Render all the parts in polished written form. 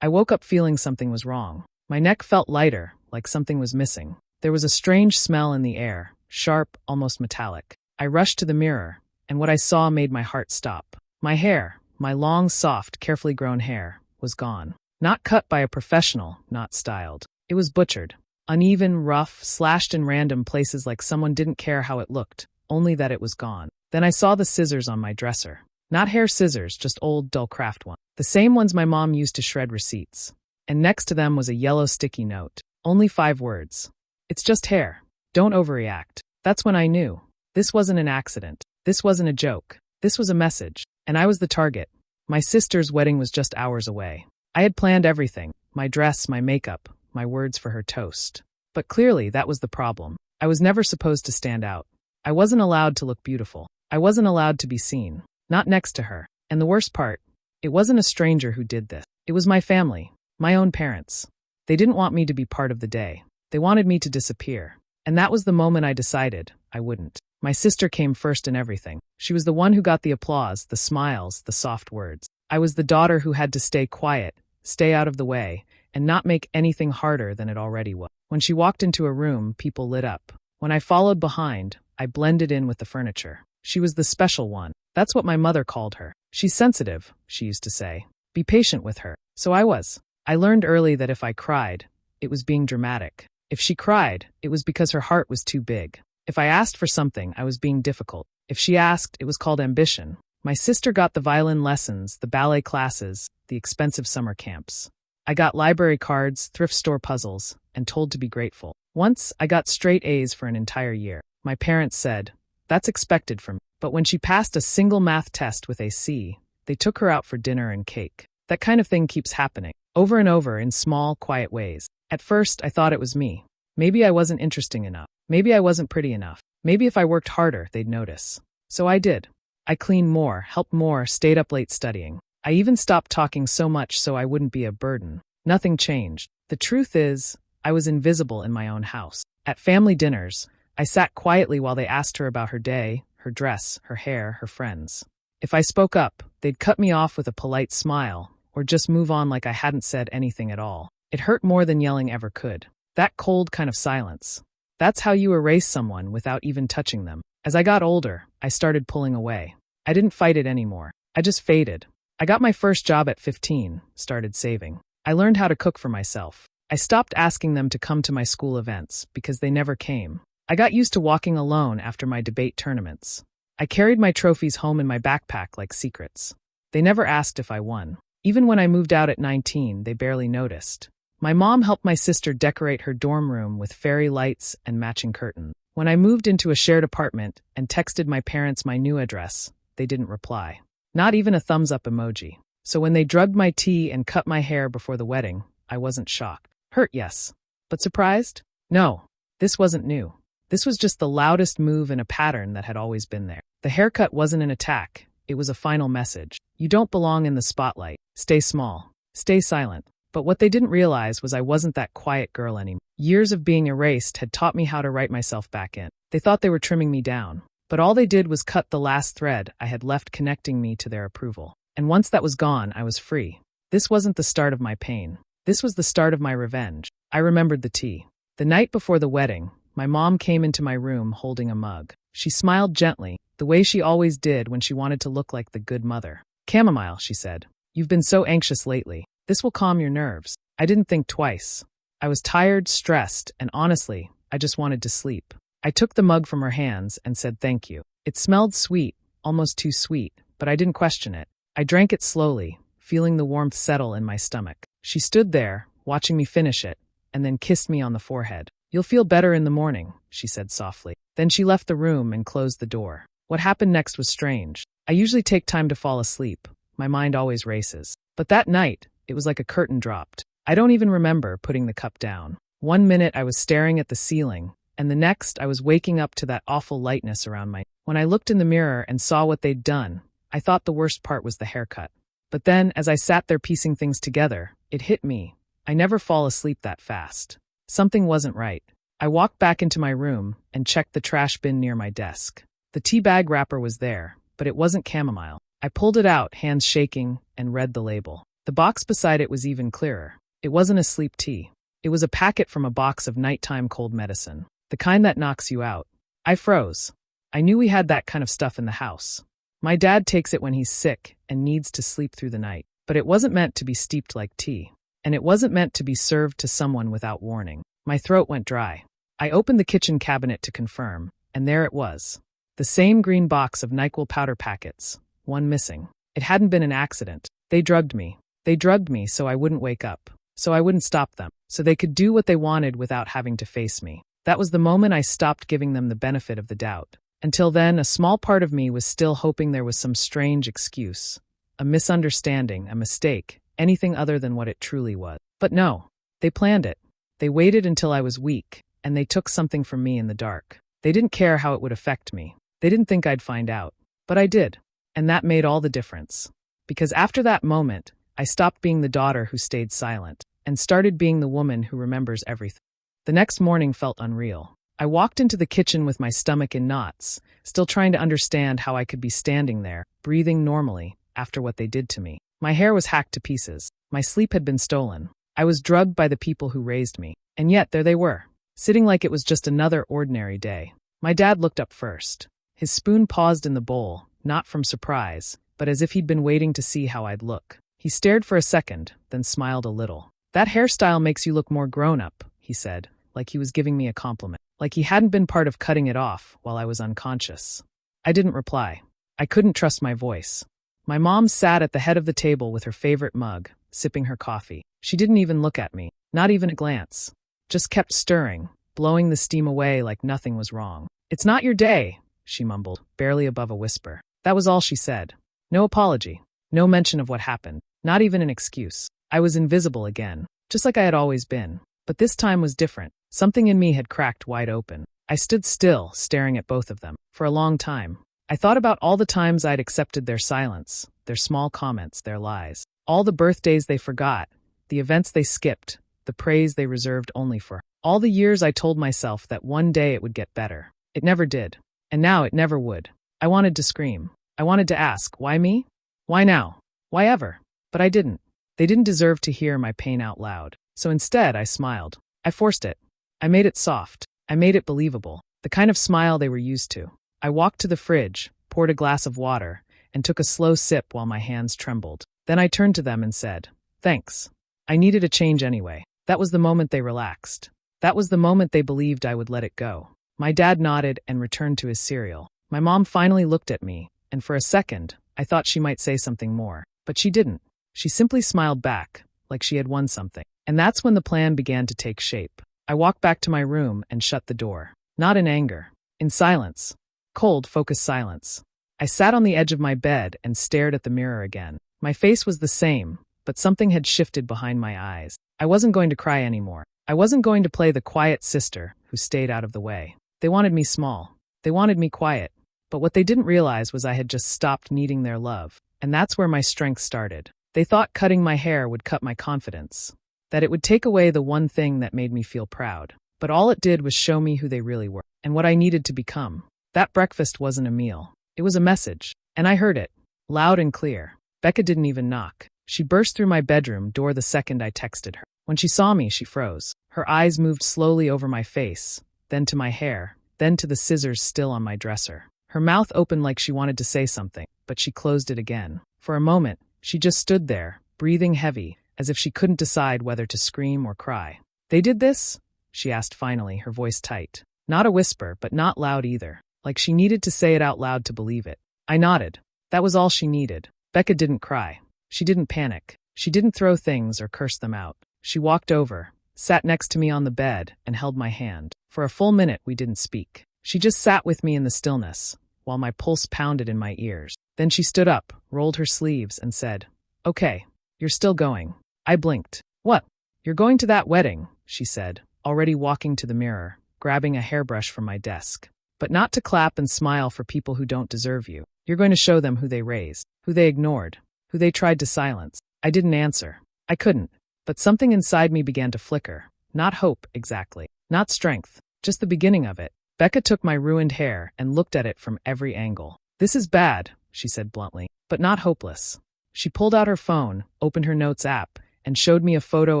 I woke up feeling something was wrong. My neck felt lighter, like something was missing. There was a strange smell in the air, sharp, almost metallic. I rushed to the mirror, and what I saw made my heart stop. My hair, my long, soft, carefully grown hair, was gone. Not cut by a professional, not styled. It was butchered. Uneven, rough, slashed in random places like someone didn't care how it looked, only that it was gone. Then I saw the scissors on my dresser. Not hair scissors, just old, dull craft ones. The same ones my mom used to shred receipts. And next to them was a yellow sticky note. Only 5 words. It's just hair. Don't overreact. That's when I knew. This wasn't an accident. This wasn't a joke. This was a message. And I was the target. My sister's wedding was just hours away. I had planned everything. My dress, my makeup, my words for her toast. But clearly that was the problem. I was never supposed to stand out. I wasn't allowed to look beautiful. I wasn't allowed to be seen. Not next to her. And the worst part, it wasn't a stranger who did this. It was my family. My own parents. They didn't want me to be part of the day. They wanted me to disappear. And that was the moment I decided I wouldn't. My sister came first in everything. She was the one who got the applause, the smiles, the soft words. I was the daughter who had to stay quiet, stay out of the way, and not make anything harder than it already was. When she walked into a room, people lit up. When I followed behind, I blended in with the furniture. She was the special one. That's what my mother called her. She's sensitive, she used to say. Be patient with her. So I was. I learned early that if I cried, it was being dramatic. If she cried, it was because her heart was too big. If I asked for something, I was being difficult. If she asked, it was called ambition. My sister got the violin lessons, the ballet classes, the expensive summer camps. I got library cards, thrift store puzzles, and told to be grateful. Once, I got straight A's for an entire year. My parents said, that's expected from me. But when she passed a single math test with a C, they took her out for dinner and cake. That kind of thing keeps happening, over and over in small, quiet ways. At first, I thought it was me. Maybe I wasn't interesting enough. Maybe I wasn't pretty enough. Maybe if I worked harder, they'd notice. So I did. I cleaned more, helped more, stayed up late studying. I even stopped talking so much so I wouldn't be a burden. Nothing changed. The truth is, I was invisible in my own house. At family dinners, I sat quietly while they asked her about her day, her dress, her hair, her friends. If I spoke up, they'd cut me off with a polite smile, or just move on like I hadn't said anything at all. It hurt more than yelling ever could. That cold kind of silence. That's how you erase someone without even touching them. As I got older, I started pulling away. I didn't fight it anymore. I just faded. I got my first job at 15, started saving. I learned how to cook for myself. I stopped asking them to come to my school events because they never came. I got used to walking alone after my debate tournaments. I carried my trophies home in my backpack like secrets. They never asked if I won. Even when I moved out at 19, they barely noticed. My mom helped my sister decorate her dorm room with fairy lights and matching curtains. When I moved into a shared apartment and texted my parents my new address, they didn't reply. Not even a thumbs-up emoji. So when they drugged my tea and cut my hair before the wedding, I wasn't shocked. Hurt, yes. But surprised? No. This wasn't new. This was just the loudest move in a pattern that had always been there. The haircut wasn't an attack. It was a final message. You don't belong in the spotlight. Stay small. Stay silent. But what they didn't realize was I wasn't that quiet girl anymore. Years of being erased had taught me how to write myself back in. They thought they were trimming me down. But all they did was cut the last thread I had left connecting me to their approval. And once that was gone, I was free. This wasn't the start of my pain. This was the start of my revenge. I remembered the tea. The night before the wedding, my mom came into my room holding a mug. She smiled gently, the way she always did when she wanted to look like the good mother. Chamomile, she said. You've been so anxious lately. This will calm your nerves. I didn't think twice. I was tired, stressed, and honestly, I just wanted to sleep. I took the mug from her hands and said thank you. It smelled sweet, almost too sweet, but I didn't question it. I drank it slowly, feeling the warmth settle in my stomach. She stood there, watching me finish it, and then kissed me on the forehead. You'll feel better in the morning, she said softly. Then she left the room and closed the door. What happened next was strange. I usually take time to fall asleep. My mind always races. But that night, it was like a curtain dropped. I don't even remember putting the cup down. 1 minute I was staring at the ceiling, and the next I was waking up to that awful lightness around my... When I looked in the mirror and saw what they'd done, I thought the worst part was the haircut. But then, as I sat there piecing things together, it hit me. I never fall asleep that fast. Something wasn't right. I walked back into my room and checked the trash bin near my desk. The tea bag wrapper was there, but it wasn't chamomile. I pulled it out, hands shaking, and read the label. The box beside it was even clearer. It wasn't a sleep tea. It was a packet from a box of nighttime cold medicine. The kind that knocks you out. I froze. I knew we had that kind of stuff in the house. My dad takes it when he's sick and needs to sleep through the night. But it wasn't meant to be steeped like tea. And it wasn't meant to be served to someone without warning. My throat went dry. I opened the kitchen cabinet to confirm, and there it was. The same green box of NyQuil powder packets, one missing. It hadn't been an accident. They drugged me. They drugged me so I wouldn't wake up, so I wouldn't stop them, so they could do what they wanted without having to face me. That was the moment I stopped giving them the benefit of the doubt. Until then, a small part of me was still hoping there was some strange excuse, a misunderstanding, a mistake, anything other than what it truly was. But no, they planned it. They waited until I was weak, and they took something from me in the dark. They didn't care how it would affect me. They didn't think I'd find out. But I did. And that made all the difference. Because after that moment, I stopped being the daughter who stayed silent, and started being the woman who remembers everything. The next morning felt unreal. I walked into the kitchen with my stomach in knots, still trying to understand how I could be standing there, breathing normally, after what they did to me. My hair was hacked to pieces. My sleep had been stolen. I was drugged by the people who raised me. And yet there they were, sitting like it was just another ordinary day. My dad looked up first. His spoon paused in the bowl, not from surprise, but as if he'd been waiting to see how I'd look. He stared for a second, then smiled a little. "That hairstyle makes you look more grown-up," he said, like he was giving me a compliment, like he hadn't been part of cutting it off while I was unconscious. I didn't reply. I couldn't trust my voice. My mom sat at the head of the table with her favorite mug, sipping her coffee. She didn't even look at me, not even a glance. Just kept stirring, blowing the steam away like nothing was wrong. "It's not your day," she mumbled, barely above a whisper. That was all she said. No apology. No mention of what happened. Not even an excuse. I was invisible again, just like I had always been. But this time was different. Something in me had cracked wide open. I stood still, staring at both of them, for a long time. I thought about all the times I'd accepted their silence, their small comments, their lies. All the birthdays they forgot, the events they skipped, the praise they reserved only for. All the years I told myself that one day it would get better. It never did. And now it never would. I wanted to scream. I wanted to ask, why me? Why now? Why ever? But I didn't. They didn't deserve to hear my pain out loud. So instead, I smiled. I forced it. I made it soft. I made it believable. The kind of smile they were used to. I walked to the fridge, poured a glass of water, and took a slow sip while my hands trembled. Then I turned to them and said, "Thanks. I needed a change anyway." That was the moment they relaxed. That was the moment they believed I would let it go. My dad nodded and returned to his cereal. My mom finally looked at me, and for a second, I thought she might say something more. But she didn't. She simply smiled back, like she had won something. And that's when the plan began to take shape. I walked back to my room and shut the door. Not in anger. In silence. Cold, focused silence. I sat on the edge of my bed and stared at the mirror again. My face was the same, but something had shifted behind my eyes. I wasn't going to cry anymore. I wasn't going to play the quiet sister who stayed out of the way. They wanted me small. They wanted me quiet. But what they didn't realize was I had just stopped needing their love. And that's where my strength started. They thought cutting my hair would cut my confidence. That it would take away the one thing that made me feel proud. But all it did was show me who they really were, and what I needed to become. That breakfast wasn't a meal. It was a message. And I heard it. Loud and clear. Becca didn't even knock. She burst through my bedroom door the second I texted her. When she saw me, she froze. Her eyes moved slowly over my face, then to my hair, then to the scissors still on my dresser. Her mouth opened like she wanted to say something, but she closed it again. For a moment, she just stood there, breathing heavy, as if she couldn't decide whether to scream or cry. "They did this?" she asked finally, her voice tight. Not a whisper, but not loud either, like she needed to say it out loud to believe it. I nodded. That was all she needed. Becca didn't cry. She didn't panic. She didn't throw things or curse them out. She walked over, sat next to me on the bed, and held my hand. For a full minute, we didn't speak. She just sat with me in the stillness, while my pulse pounded in my ears. Then she stood up, rolled her sleeves, and said, "Okay, you're still going." I blinked. "What?" "You're going to that wedding," she said, already walking to the mirror, grabbing a hairbrush from my desk. "But not to clap and smile for people who don't deserve you. You're going to show them who they raised, who they ignored, who they tried to silence." I didn't answer. I couldn't. But something inside me began to flicker. Not hope, exactly. Not strength. Just the beginning of it. Becca took my ruined hair and looked at it from every angle. "This is bad," she said bluntly, "but not hopeless." She pulled out her phone, opened her notes app, and showed me a photo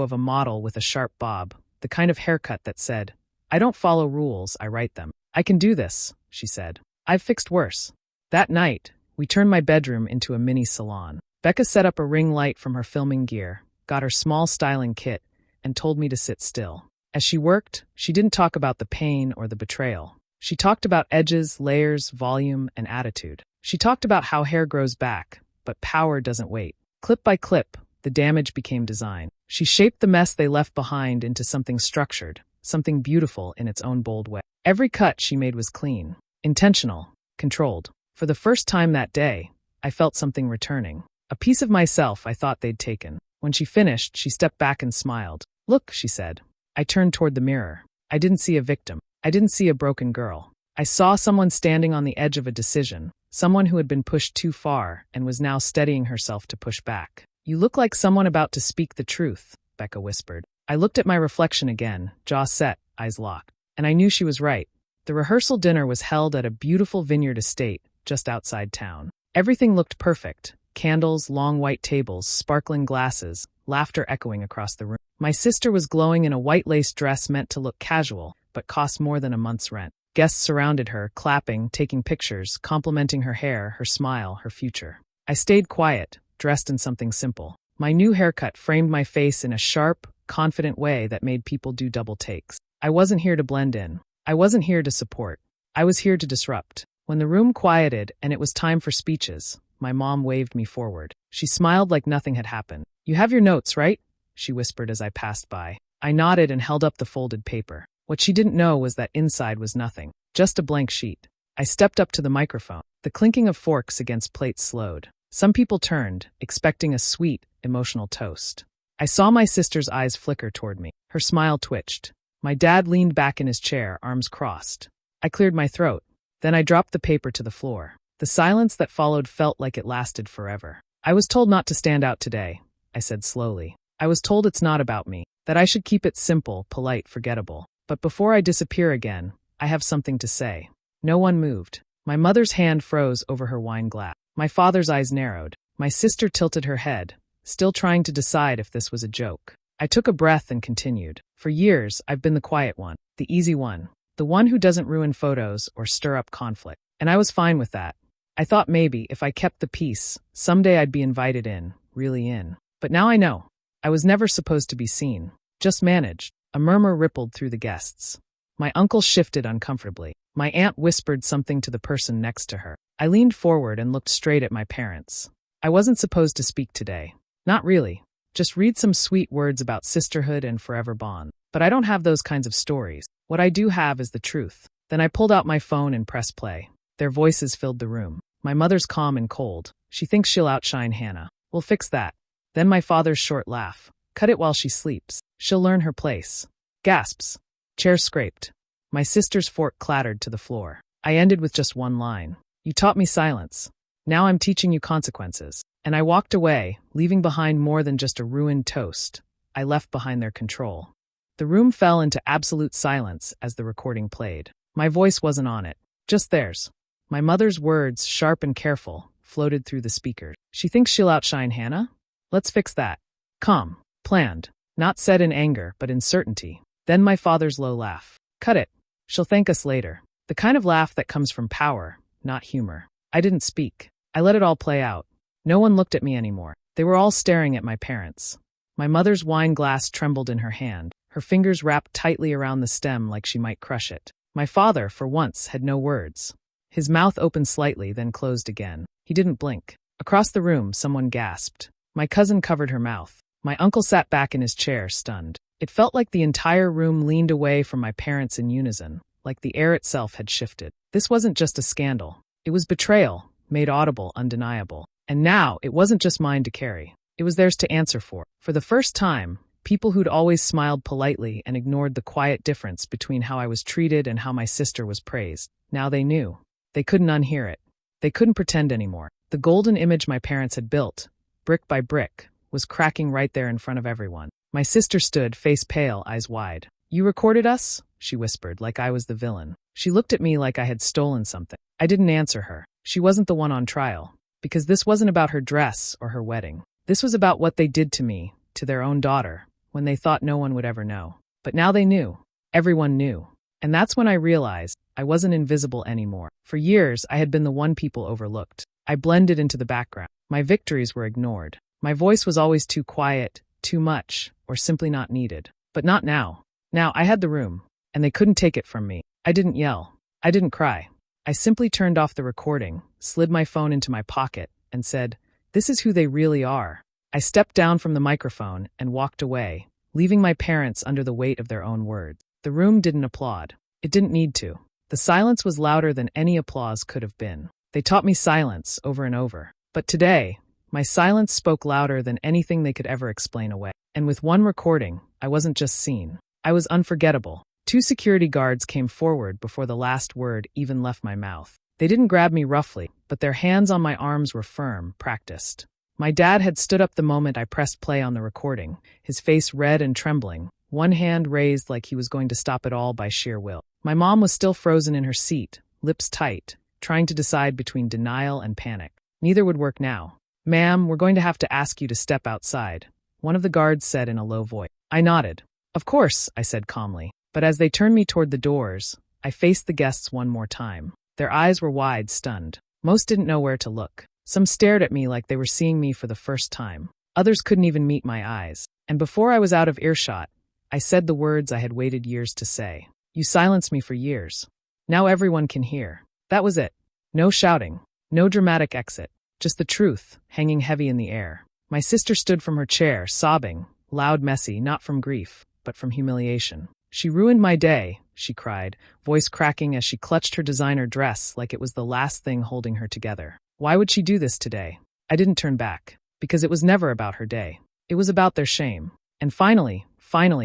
of a model with a sharp bob, the kind of haircut that said, "I don't follow rules, I write them." "I can do this," she said. "I've fixed worse." That night, we turned my bedroom into a mini salon. Becca set up a ring light from her filming gear, got her small styling kit, and told me to sit still. As she worked, she didn't talk about the pain or the betrayal. She talked about edges, layers, volume, and attitude. She talked about how hair grows back, but power doesn't wait. Clip by clip, the damage became design. She shaped the mess they left behind into something structured, something beautiful in its own bold way. Every cut she made was clean, intentional, controlled. For the first time that day, I felt something returning. A piece of myself I thought they'd taken. When she finished, she stepped back and smiled. "Look," she said. I turned toward the mirror. I didn't see a victim. I didn't see a broken girl. I saw someone standing on the edge of a decision, someone who had been pushed too far and was now steadying herself to push back. "You look like someone about to speak the truth," Becca whispered. I looked at my reflection again, jaw set, eyes locked. And I knew she was right. The rehearsal dinner was held at a beautiful vineyard estate just outside town. Everything looked perfect. Candles, long white tables, sparkling glasses, laughter echoing across the room. My sister was glowing in a white lace dress meant to look casual, but cost more than a month's rent. Guests surrounded her, clapping, taking pictures, complimenting her hair, her smile, her future. I stayed quiet, dressed in something simple. My new haircut framed my face in a sharp, confident way that made people do double takes. I wasn't here to blend in. I wasn't here to support. I was here to disrupt. When the room quieted and it was time for speeches, my mom waved me forward. She smiled like nothing had happened. "You have your notes, right?" she whispered as I passed by. I nodded and held up the folded paper. What she didn't know was that inside was nothing, just a blank sheet. I stepped up to the microphone. The clinking of forks against plates slowed. Some people turned, expecting a sweet, emotional toast. I saw my sister's eyes flicker toward me. Her smile twitched. My dad leaned back in his chair, arms crossed. I cleared my throat. Then I dropped the paper to the floor. The silence that followed felt like it lasted forever. "I was told not to stand out today," I said slowly. "I was told it's not about me, that I should keep it simple, polite, forgettable. But before I disappear again, I have something to say." No one moved. My mother's hand froze over her wine glass. My father's eyes narrowed. My sister tilted her head, still trying to decide if this was a joke. I took a breath and continued. "For years, I've been the quiet one, the easy one, the one who doesn't ruin photos or stir up conflict. And I was fine with that. I thought maybe if I kept the peace, someday I'd be invited in, really in. But now I know. I was never supposed to be seen, just managed." A murmur rippled through the guests. My uncle shifted uncomfortably. My aunt whispered something to the person next to her. I leaned forward and looked straight at my parents. I wasn't supposed to speak today. Not really. Just read some sweet words about sisterhood and forever bond. But I don't have those kinds of stories. What I do have is the truth. Then I pulled out my phone and pressed play. Their voices filled the room. My mother's calm and cold. "She thinks she'll outshine Hannah. We'll fix that." Then my father's short laugh. "Cut it while she sleeps. She'll learn her place." Gasps. Chairs scraped. My sister's fork clattered to the floor. I ended with just one line. "You taught me silence. Now I'm teaching you consequences." And I walked away, leaving behind more than just a ruined toast. I left behind their control. The room fell into absolute silence as the recording played. My voice wasn't on it, just theirs. My mother's words, sharp and careful, floated through the speakers. "She thinks she'll outshine Hannah? Let's fix that." Calm, planned, not said in anger, but in certainty. Then my father's low laugh. "Cut it. She'll thank us later." The kind of laugh that comes from power, not humor. I didn't speak. I let it all play out. No one looked at me anymore. They were all staring at my parents. My mother's wine glass trembled in her hand, her fingers wrapped tightly around the stem like she might crush it. My father, for once, had no words. His mouth opened slightly, then closed again. He didn't blink. Across the room, someone gasped. My cousin covered her mouth. My uncle sat back in his chair, stunned. It felt like the entire room leaned away from my parents in unison, like the air itself had shifted. This wasn't just a scandal. It was betrayal, made audible, undeniable. And now, it wasn't just mine to carry. It was theirs to answer for. For the first time, people who'd always smiled politely and ignored the quiet difference between how I was treated and how my sister was praised. Now they knew. They couldn't unhear it. They couldn't pretend anymore. The golden image my parents had built, brick by brick, was cracking right there in front of everyone. My sister stood, face pale, eyes wide. "You recorded us?" she whispered, like I was the villain. She looked at me like I had stolen something. I didn't answer her. She wasn't the one on trial. Because this wasn't about her dress or her wedding. This was about what they did to me, to their own daughter, when they thought no one would ever know. But now they knew. Everyone knew. And that's when I realized I wasn't invisible anymore. For years, I had been the one people overlooked. I blended into the background. My victories were ignored. My voice was always too quiet, too much, or simply not needed. But not now. Now I had the room, and they couldn't take it from me. I didn't yell. I didn't cry. I simply turned off the recording, slid my phone into my pocket, and said, "This is who they really are." I stepped down from the microphone and walked away, leaving my parents under the weight of their own words. The room didn't applaud. It didn't need to. The silence was louder than any applause could have been. They taught me silence over and over. But today, my silence spoke louder than anything they could ever explain away. And with one recording, I wasn't just seen. I was unforgettable. 2 security guards came forward before the last word even left my mouth. They didn't grab me roughly, but their hands on my arms were firm, practiced. My dad had stood up the moment I pressed play on the recording, his face red and trembling, one hand raised like he was going to stop it all by sheer will. My mom was still frozen in her seat, lips tight, trying to decide between denial and panic. Neither would work now. "Ma'am, we're going to have to ask you to step outside," one of the guards said in a low voice. I nodded. "Of course," I said calmly. But as they turned me toward the doors, I faced the guests one more time. Their eyes were wide, stunned. Most didn't know where to look. Some stared at me like they were seeing me for the first time. Others couldn't even meet my eyes. And before I was out of earshot, I said the words I had waited years to say. "You silenced me for years. Now everyone can hear." That was it. No shouting. No dramatic exit. Just the truth, hanging heavy in the air. My sister stood from her chair, sobbing, loud, messy, not from grief, but from humiliation. "She ruined my day," she cried, voice cracking as she clutched her designer dress like it was the last thing holding her together. Why would she do this today? I didn't turn back, because it was never about her day. It was about their shame. And finally,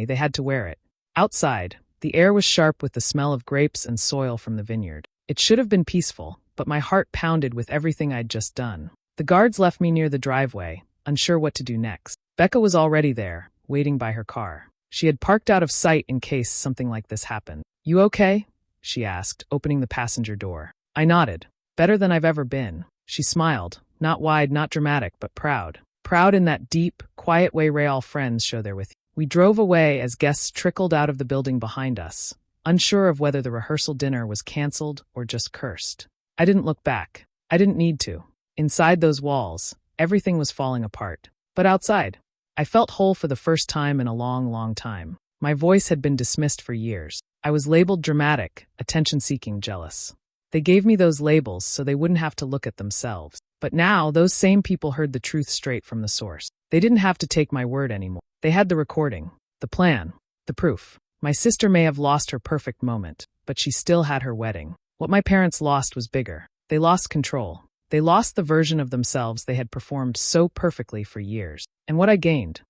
they had to wear it. Outside, the air was sharp with the smell of grapes and soil from the vineyard. It should have been peaceful, but my heart pounded with everything I'd just done. The guards left me near the driveway, unsure what to do next. Becca was already there, waiting by her car. She had parked out of sight in case something like this happened. "You okay?" she asked, opening the passenger door. I nodded. "Better than I've ever been." She smiled, not wide, not dramatic, but proud. Proud in that deep, quiet way all friends show they're with you. We drove away as guests trickled out of the building behind us, unsure of whether the rehearsal dinner was canceled or just cursed. I didn't look back. I didn't need to. Inside those walls, everything was falling apart. But outside, I felt whole for the first time in a long, long time. My voice had been dismissed for years. I was labeled dramatic, attention-seeking, jealous. They gave me those labels so they wouldn't have to look at themselves. But now, those same people heard the truth straight from the source. They didn't have to take my word anymore. They had the recording, the plan, the proof. My sister may have lost her perfect moment, but she still had her wedding. What my parents lost was bigger. They lost control. They lost the version of themselves they had performed so perfectly for years. And what I gained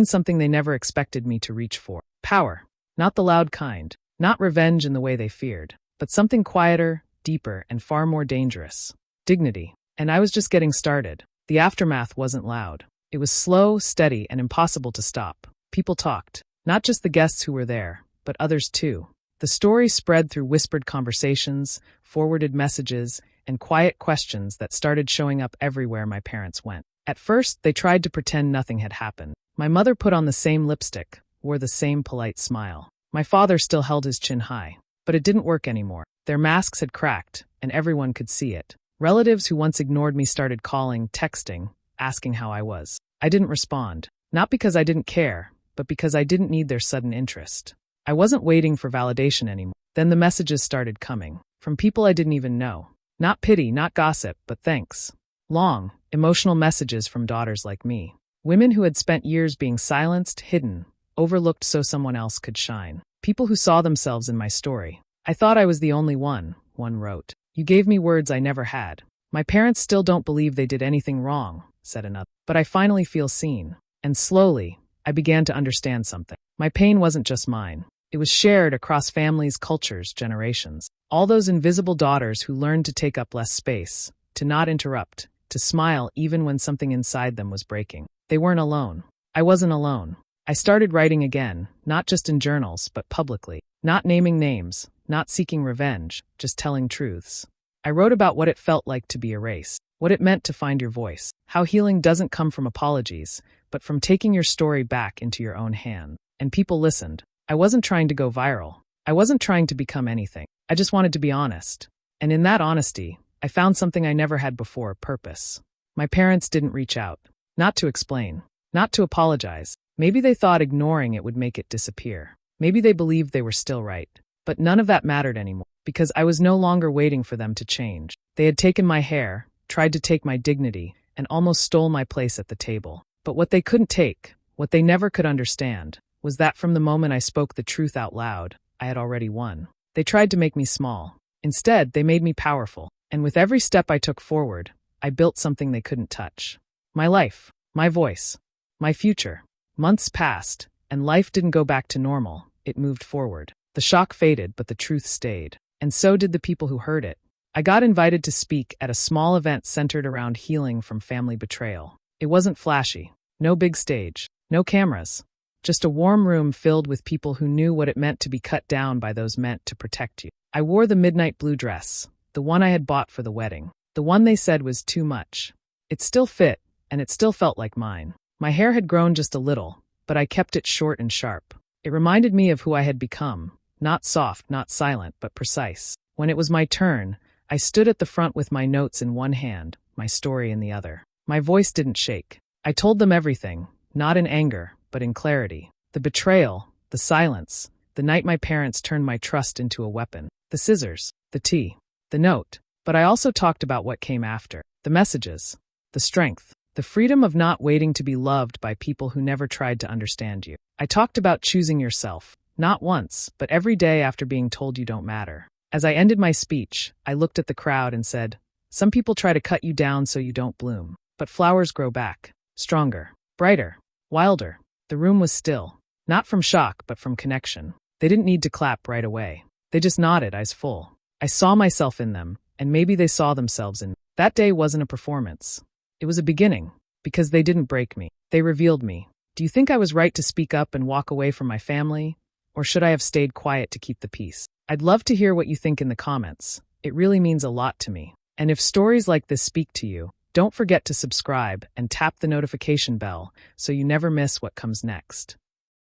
something they never expected me to reach for. Power. Not the loud kind. Not revenge in the way they feared. But something quieter, deeper, and far more dangerous. Dignity. And I was just getting started. The aftermath wasn't loud. It was slow, steady, and impossible to stop. People talked. Not just the guests who were there, but others too. The story spread through whispered conversations, forwarded messages, and quiet questions that started showing up everywhere my parents went. At first, they tried to pretend nothing had happened. My mother put on the same lipstick, wore the same polite smile. My father still held his chin high. But it didn't work anymore. Their masks had cracked, and everyone could see it. Relatives who once ignored me started calling, texting, asking how I was. I didn't respond. Not because I didn't care, but because I didn't need their sudden interest. I wasn't waiting for validation anymore. Then the messages started coming. From people I didn't even know. Not pity, not gossip, but thanks. Long, emotional messages from daughters like me. Women who had spent years being silenced, hidden, overlooked so someone else could shine. People who saw themselves in my story. "I thought I was the only one wrote. "You gave me words I never had." "My parents still don't believe they did anything wrong," said another. "But I finally feel seen." And slowly, I began to understand something. My pain wasn't just mine. It was shared across families, cultures, generations. All those invisible daughters who learned to take up less space, to not interrupt, to smile even when something inside them was breaking. They weren't alone. I wasn't alone. I started writing again, not just in journals, but publicly. Not naming names, not seeking revenge, just telling truths. I wrote about what it felt like to be erased, what it meant to find your voice, how healing doesn't come from apologies, but from taking your story back into your own hand. And people listened. I wasn't trying to go viral. I wasn't trying to become anything. I just wanted to be honest. And in that honesty, I found something I never had before: purpose. My parents didn't reach out. Not to explain. Not to apologize. Maybe they thought ignoring it would make it disappear. Maybe they believed they were still right. But none of that mattered anymore, because I was no longer waiting for them to change. They had taken my hair, tried to take my dignity, and almost stole my place at the table. But what they couldn't take, what they never could understand, was that from the moment I spoke the truth out loud, I had already won. They tried to make me small. Instead, they made me powerful. And with every step I took forward, I built something they couldn't touch. My life, my voice, my future. Months passed, and life didn't go back to normal. It moved forward. The shock faded, but the truth stayed. And so did the people who heard it. I got invited to speak at a small event centered around healing from family betrayal. It wasn't flashy. No big stage. No cameras. Just a warm room filled with people who knew what it meant to be cut down by those meant to protect you. I wore the midnight blue dress, the one I had bought for the wedding. The one they said was too much. It still fit, and it still felt like mine. My hair had grown just a little, but I kept it short and sharp. It reminded me of who I had become. Not soft, not silent, but precise. When it was my turn, I stood at the front with my notes in one hand, my story in the other. My voice didn't shake. I told them everything, not in anger, but in clarity. The betrayal, the silence, the night my parents turned my trust into a weapon, the scissors, the tea, the note. But I also talked about what came after, the messages, the strength, the freedom of not waiting to be loved by people who never tried to understand you. I talked about choosing yourself, not once, but every day after being told you don't matter. As I ended my speech, I looked at the crowd and said, some people try to cut you down so you don't bloom, but flowers grow back, stronger, brighter, wilder. The room was still, not from shock, but from connection. They didn't need to clap right away. They just nodded, eyes full. I saw myself in them, and maybe they saw themselves in me. That day wasn't a performance. It was a beginning, because they didn't break me. They revealed me. Do you think I was right to speak up and walk away from my family? Or should I have stayed quiet to keep the peace? I'd love to hear what you think in the comments. It really means a lot to me. And if stories like this speak to you, don't forget to subscribe and tap the notification bell so you never miss what comes next.